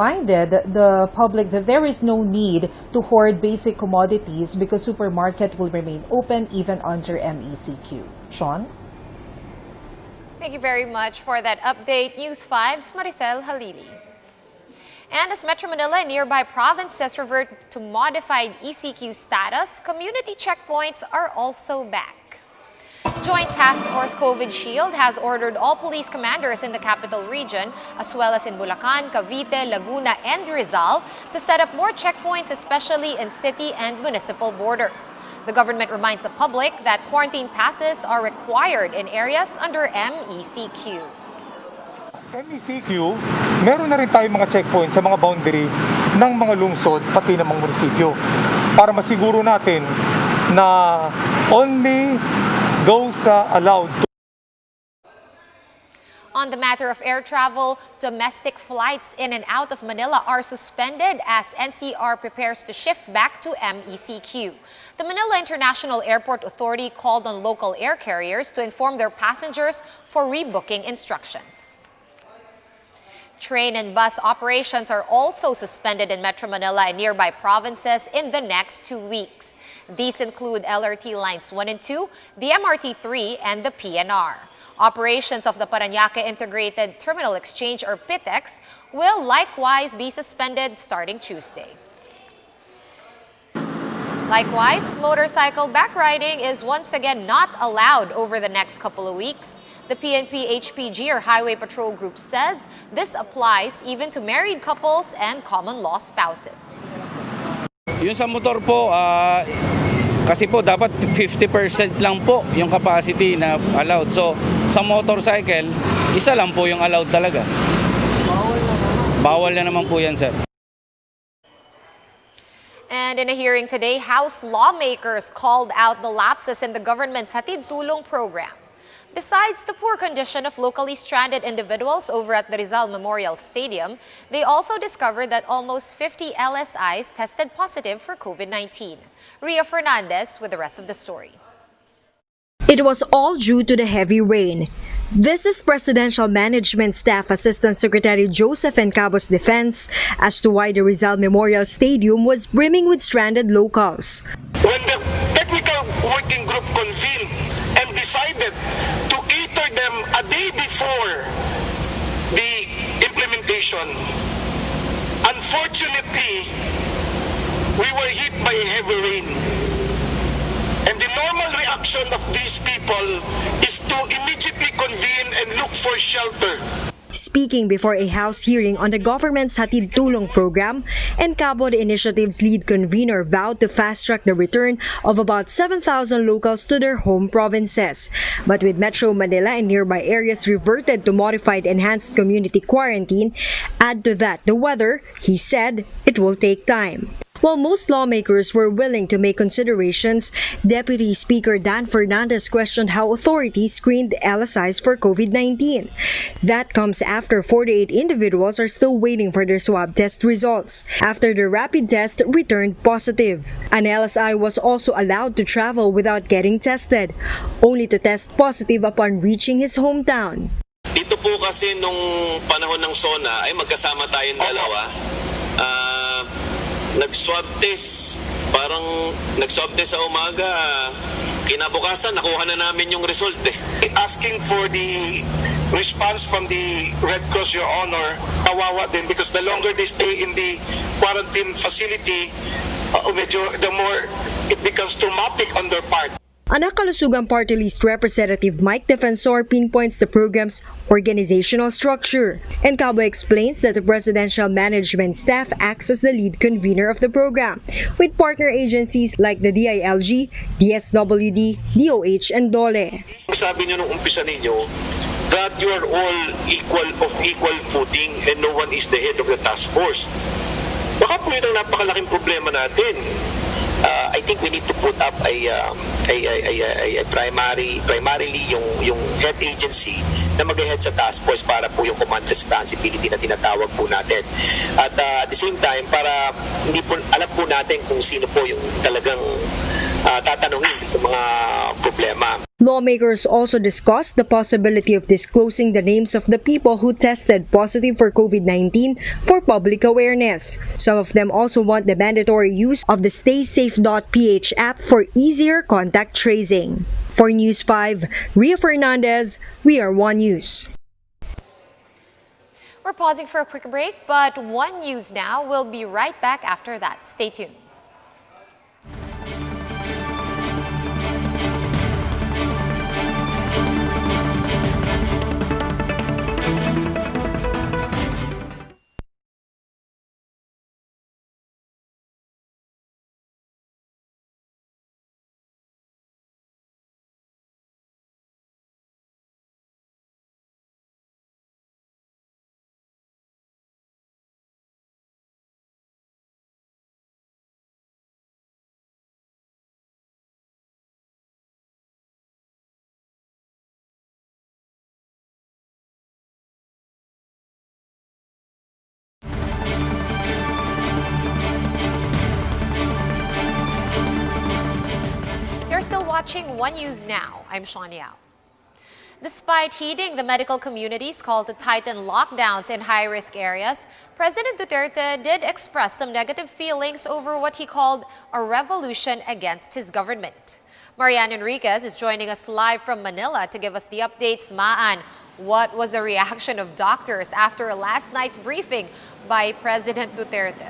reminded the public that there is no need to hoard basic commodities because supermarket will remain open even under MECQ. Sean? Thank you very much for that update. News 5's Maricel Halili. And as Metro Manila and nearby provinces revert to modified ECQ status, community checkpoints are also back. Joint Task Force COVID Shield has ordered all police commanders in the capital region, as well as in Bulacan, Cavite, Laguna, and Rizal, to set up more checkpoints, especially in city and municipal borders. The government reminds the public that quarantine passes are required in areas under MECQ. MECQ, meron na rin tayong mga checkpoints sa mga boundary ng mga lungsod, pati ng mga munisipyo, para masiguro natin na only those allowed to. On the matter of air travel, domestic flights in and out of Manila are suspended as NCR prepares to shift back to MECQ. The Manila International Airport Authority called on local air carriers to inform their passengers for rebooking instructions. Train and bus operations are also suspended in Metro Manila and nearby provinces in the next 2 weeks. These include LRT Lines 1 and 2, the MRT 3, and the PNR. Operations of the Parañaque Integrated Terminal Exchange, or PITEX, will likewise be suspended starting Tuesday. Likewise, motorcycle backriding is once again not allowed over the next couple of weeks. The PNP-HPG, or Highway Patrol Group, says this applies even to married couples and common-law spouses. Yung sa motor po, kasi po dapat 50% lang po yung capacity na allowed. So sa motorcycle, isa lang po yung allowed talaga. Bawal na naman po yan, sir. And in a hearing today, House lawmakers called out the lapses in the government's Hatid Tulong program. Besides the poor condition of locally stranded individuals over at the Rizal Memorial Stadium, they also discovered that almost 50 LSIs tested positive for COVID-19. Ria Fernandez with the rest of the story. It was all due to the heavy rain. This is Presidential Management Staff Assistant Secretary Joseph Encabos' defense as to why the Rizal Memorial Stadium was brimming with stranded locals. When the technical working group convened and decided to cater them a day before the implementation, unfortunately, we were hit by a heavy rain. And the normal reaction of these people is to immediately convene and look for shelter. Speaking before a House hearing on the government's Hatid Tulong program, Encabo, the initiative's lead convener, vowed to fast-track the return of about 7,000 locals to their home provinces. But with Metro Manila and nearby areas reverted to modified enhanced community quarantine, add to that the weather, he said it will take time. While most lawmakers were willing to make considerations, Deputy Speaker Dan Fernandez questioned how authorities screened LSIs for COVID-19. That comes after 48 individuals are still waiting for their swab test results after the rapid test returned positive. An LSI was also allowed to travel without getting tested, only to test positive upon reaching his hometown. Dito po kasi nung panahon ng SONA ay magkasama tayong dalawa. Nag-swab test. Parang nag-swab test sa umaga. Kinabukasan, nakuha na namin yung result eh. Asking for the response from the Red Cross, Your Honor, kawawa din because the longer they stay in the quarantine facility, the more it becomes traumatic on their part. Ang Nakalusugan Party List Representative Mike Defensor pinpoints the program's organizational structure. Encabo explains that the Presidential Management Staff acts as the lead convener of the program, with partner agencies like the DILG, DSWD, DOH, and DOLE. Sabi niyo nung umpisa ninyo that you are all equal footing and no one is the head of the task force. Baka po yun ang napakalaking problema natin. I think we need to put up a primarily yung head agency na mag-head sa task force para po yung command responsibility na tinatawag po natin. At at the same time, para hindi po alam po natin kung sino po yung talagang tatanungin sa mga problema. Lawmakers also discussed the possibility of disclosing the names of the people who tested positive for COVID-19 for public awareness. Some of them also want the mandatory use of the StaySafe.ph app for easier contact tracing. For News 5, Ria Fernandez, We Are One News. We're pausing for a quick break, but One News Now will be right back after that. Stay tuned. You're still watching One News Now. I'm Sean Yao. Despite heeding the medical community's call to tighten lockdowns in high-risk areas, President Duterte did express some negative feelings over what he called a revolution against his government. Marian Enriquez is joining us live from Manila to give us the updates. Maan, what was the reaction of doctors after last night's briefing by President Duterte?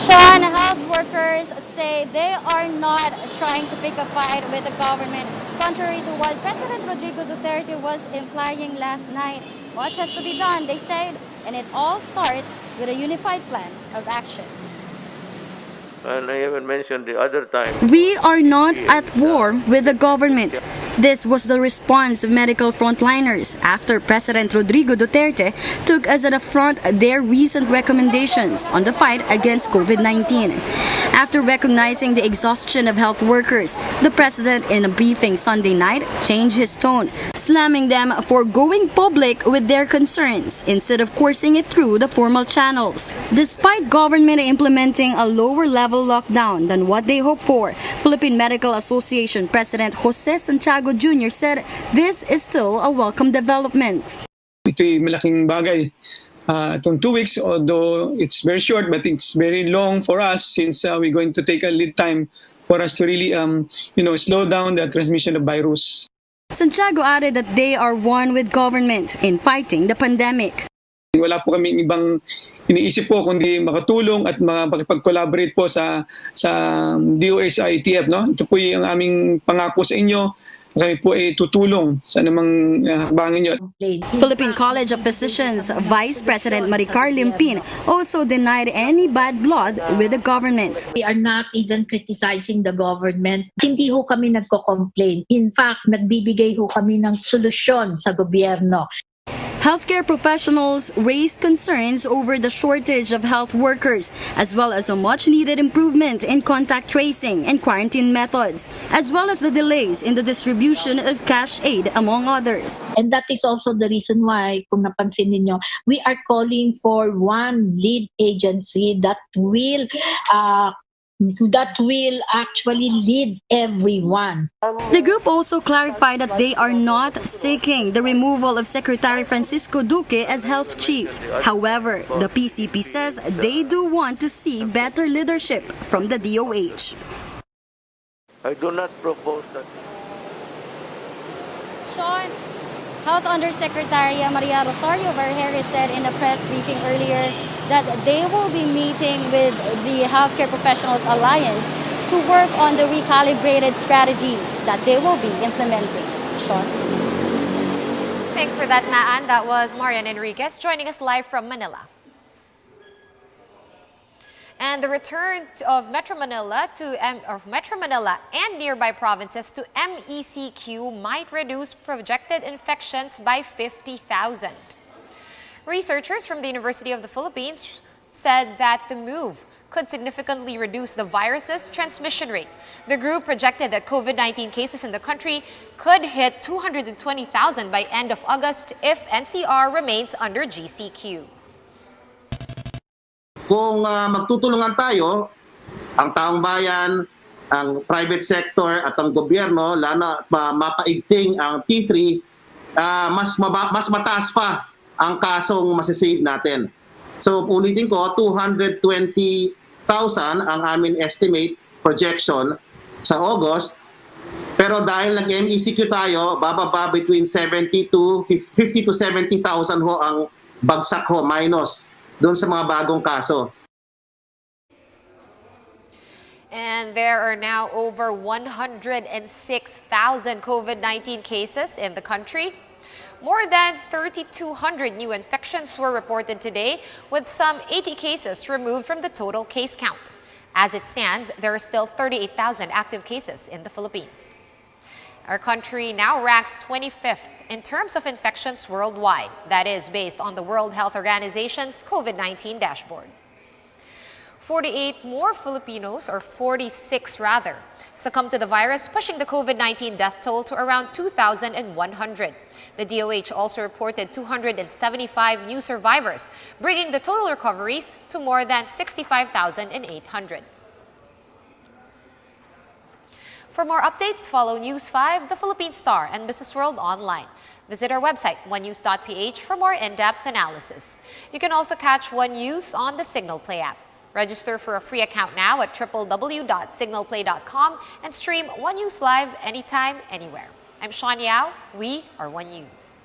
Sean, health workers say they are not trying to pick a fight with the government, contrary to what President Rodrigo Duterte was implying last night. Much has to be done, they said, and it all starts with a unified plan of action. And I haven't mentioned the other time. We are not at war with the government. This was the response of medical frontliners after President Rodrigo Duterte took as an affront their recent recommendations on the fight against COVID-19. After recognizing the exhaustion of health workers, the president in a briefing Sunday night changed his tone, slamming them for going public with their concerns instead of coursing it through the formal channels. Despite government implementing a lower level lockdown than what they hoped for, Philippine Medical Association President Jose Santiago Jr. said this is still a welcome development. Ito'y malaking bagay. Itong 2 weeks, although it's very short, but it's very long for us since we're going to take a lead time for us to really slow down the transmission of virus. Santiago added that they are one with government in fighting the pandemic. Wala po kami ibang iniisip po kundi makatulong at makipag-collaborate po sa DOH-ITF. No? Ito po yung aming pangako sa inyo. Kami po ay tutulong sa namang hakbangin nyo. Philippine College of Physicians Vice President Maricar Limpin also denied any bad blood with the government. We are not even criticizing the government. Hindi ho kami nagko-complain. In fact, nagbibigay ho kami ng solusyon sa gobyerno. Healthcare professionals raised concerns over the shortage of health workers, as well as a much-needed improvement in contact tracing and quarantine methods, as well as the delays in the distribution of cash aid, among others. And that is also the reason why, kung napansin ninyo, we are calling for one lead agency that will actually lead everyone. The group also clarified that they are not seeking the removal of Secretary Francisco Duque as health chief. However, the PCP says they do want to see better leadership from the DOH. I do not propose that. Sean, Health Undersecretary Maria Rosario Vergeres said in a press briefing earlier that they will be meeting with the Healthcare Professionals Alliance to work on the recalibrated strategies that they will be implementing. Sean? Thanks for that, Maan. That was Marian Enriquez joining us live from Manila. And the return of Metro Manila and nearby provinces to MECQ might reduce projected infections by 50,000. Researchers from the University of the Philippines said that the move could significantly reduce the virus's transmission rate. The group projected that COVID-19 cases in the country could hit 220,000 by end of August if NCR remains under GCQ. Kung magtutulungan tayo, ang taong bayan, ang private sector at ang gobyerno, lalo mapaigting ang T3, mas mataas pa ang kasong masisave natin. So ulitin ko, 220,000 ang amin estimate projection sa August. Pero dahil nag-MECQ tayo, bababa between 50 to 70,000 ho ang bagsak ho minus doon sa mga bagong kaso. And there are now over 106,000 COVID-19 cases in the country. More than 3,200 new infections were reported today, with some 80 cases removed from the total case count. As it stands, there are still 38,000 active cases in the Philippines. Our country now ranks 25th in terms of infections worldwide. That is based on the World Health Organization's COVID-19 dashboard. 48 more Filipinos, or 46 rather, succumbed to the virus, pushing the COVID-19 death toll to around 2,100. The DOH also reported 275 new survivors, bringing the total recoveries to more than 65,800. For more updates, follow News 5, The Philippine Star, and Business World online. Visit our website, onenews.ph, for more in-depth analysis. You can also catch One News on the Signal Play app. Register for a free account now at www.signalplay.com and stream One News live anytime, anywhere. I'm Sean Yao. We are One News.